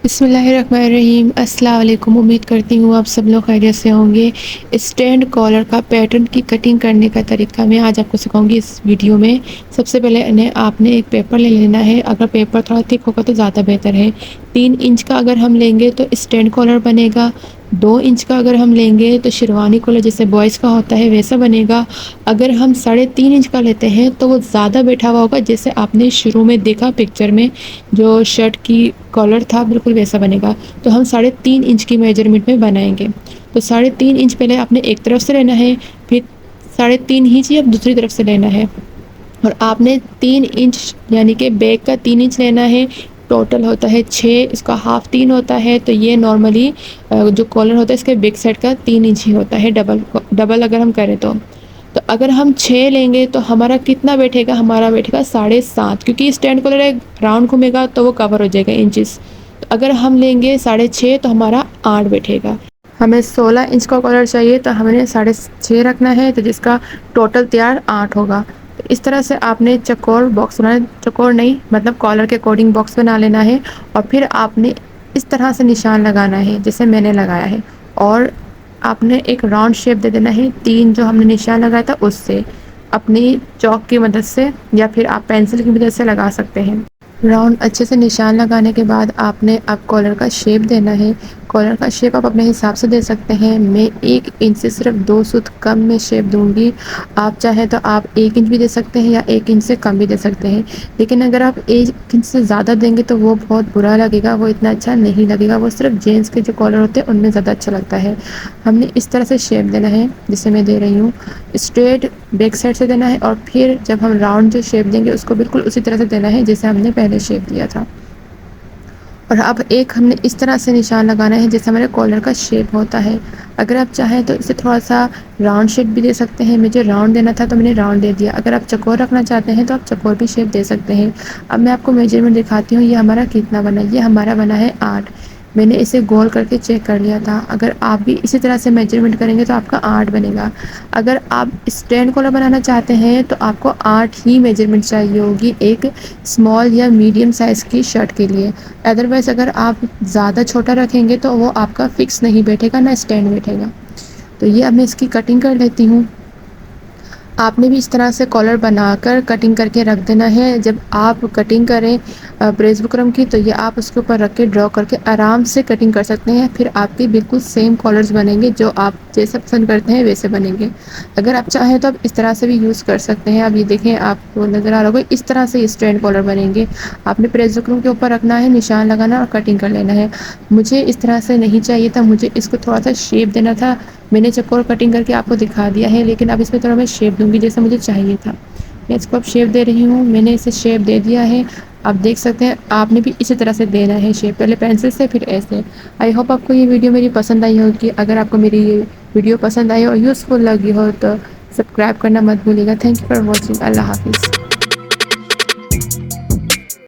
बिस्मिल्लाहिर्रहमानिर्रहीम। अस्सलाम वालेकुम। उम्मीद करती हूँ आप सब लोग खैरियत से होंगे। स्टैंड कॉलर का पैटर्न की कटिंग करने का तरीका मैं आज आपको सिखाऊंगी इस वीडियो में। सबसे पहले आपने एक पेपर ले लेना है। अगर पेपर थोड़ा थिक होगा तो ज़्यादा बेहतर है। 3 इंच का अगर हम लेंगे तो स्टैंड कॉलर बनेगा। 2 इंच का अगर हम लेंगे तो शेरवानी कॉलर जैसे बॉयज़ का होता है वैसा बनेगा। अगर हम 3.5 इंच का लेते हैं तो वो ज़्यादा बैठा हुआ होगा, जैसे आपने शुरू में देखा पिक्चर में जो शर्ट की कॉलर था बिल्कुल वैसा बनेगा। तो हम 3.5 इंच की मेजरमेंट में बनाएंगे। तो 3.5 इंच पहले आपने एक तरफ से लेना है, फिर 3.5 इंच ही अब दूसरी तरफ से लेना है। और आपने 3 इंच यानी कि बैक का 3 इंच लेना है। टोटल होता है 6, इसका हाफ 3 होता है। तो ये नॉर्मली जो कॉलर होता है इसके बैक साइड का 3 इंच ही होता है, डबल अगर हम करें तो अगर हम 6 लेंगे तो हमारा कितना बैठेगा, हमारा बैठेगा 7.5, क्योंकि स्टैंड कॉलर एक राउंड घूमेगा तो वो कवर हो जाएगा इंचेस। तो अगर हम लेंगे 6.5 तो हमारा 8 बैठेगा। हमें 16 इंच का कॉलर चाहिए तो हमने 6.5 रखना है, तो जिसका टोटल तैयार 8 होगा। तो इस तरह से आपने चौकोर बॉक्स बनाना, चौकोर नहीं मतलब कॉलर के अकॉर्डिंग बॉक्स बना लेना है। और फिर आपने इस तरह से निशान लगाना है जैसे मैंने लगाया है, और आपने एक राउंड शेप दे देना है 3 जो हमने निशान लगाया था उससे, अपनी चौक की मदद से या फिर आप पेंसिल की मदद से लगा सकते हैं। राउंड अच्छे से निशान लगाने के बाद आपने अब कॉलर का शेप देना है। कॉलर का शेप आप अपने हिसाब से दे सकते हैं। मैं 1 इंच से सिर्फ 2 सूत कम में शेप दूंगी। आप चाहे तो आप 1 इंच भी दे सकते हैं या 1 इंच से कम भी दे सकते हैं। लेकिन अगर आप 1 इंच से ज़्यादा देंगे तो वो बहुत बुरा लगेगा, वो इतना अच्छा नहीं लगेगा। वो सिर्फ जेंट्स के जो कॉलर होते हैं उनमें ज़्यादा अच्छा लगता है। हमने इस तरह से शेप देना है जिसे मैं दे रही हूँ। स्ट्रेट बैक साइड से देना है, और फिर जब हम राउंड जो शेप देंगे उसको बिल्कुल उसी तरह से देना है जैसे हमने पहले शेप दिया था। और अब एक हमने इस तरह से निशान लगाना है जैसे हमारे कॉलर का शेप होता है। अगर आप चाहें तो इसे थोड़ा सा राउंड शेप भी दे सकते हैं। मुझे राउंड देना था तो मैंने राउंड दे दिया। अगर आप चौकोर रखना चाहते हैं तो आप चौकोर भी शेप दे सकते हैं। अब मैं आपको मेजरमेंट दिखाती हूँ ये हमारा कितना बना। ये हमारा बना है 8। मैंने इसे गोल करके चेक कर लिया था। अगर आप भी इसी तरह से मेजरमेंट करेंगे तो आपका 8 बनेगा। अगर आप स्टैंड कॉलर बनाना चाहते हैं तो आपको 8 ही मेजरमेंट चाहिए होगी एक स्मॉल या मीडियम साइज़ की शर्ट के लिए। अदरवाइज़ अगर आप ज़्यादा छोटा रखेंगे तो वो आपका फिक्स नहीं बैठेगा, ना स्टैंड बैठेगा। तो ये अब मैं इसकी कटिंग कर लेती हूँ। आपने भी इस तरह से कॉलर बनाकर कटिंग करके रख देना है। जब आप कटिंग करें प्रेस बुकरम की तो ये आप उसके ऊपर रख के ड्रॉ करके आराम से कटिंग कर सकते हैं। फिर आपके बिल्कुल सेम कॉलर्स बनेंगे, जो आप जैसा पसंद करते हैं वैसे बनेंगे। अगर आप चाहें तो आप इस तरह से भी यूज़ कर सकते हैं। अब ये देखें, आपको नज़र आ रहा होगा इस तरह से स्टैंड कॉलर बनेंगे। आपने प्रेस बुकरम के ऊपर रखना है, निशान लगाना और कटिंग कर लेना है। मुझे इस तरह से नहीं चाहिए था, मुझे इसको थोड़ा सा शेप देना था। मैंने चौकोर कटिंग करके आपको दिखा दिया है, लेकिन अब इसमें थोड़ा मैं शेप दूंगी जैसा मुझे चाहिए था। मैं इसको अब शेप दे रही हूँ। मैंने इसे शेप दे दिया है। आप देख सकते हैं आपने भी इसी तरह से देना है शेप, पहले पेंसिल से फिर ऐसे। आई होप आपको ये वीडियो मेरी पसंद आई होगी। अगर आपको मेरी ये वीडियो पसंद आई और यूज़फुल लगी हो तो सब्सक्राइब करना मत भूलिएगा। Thank you for watching. अल्लाह हाफिज़।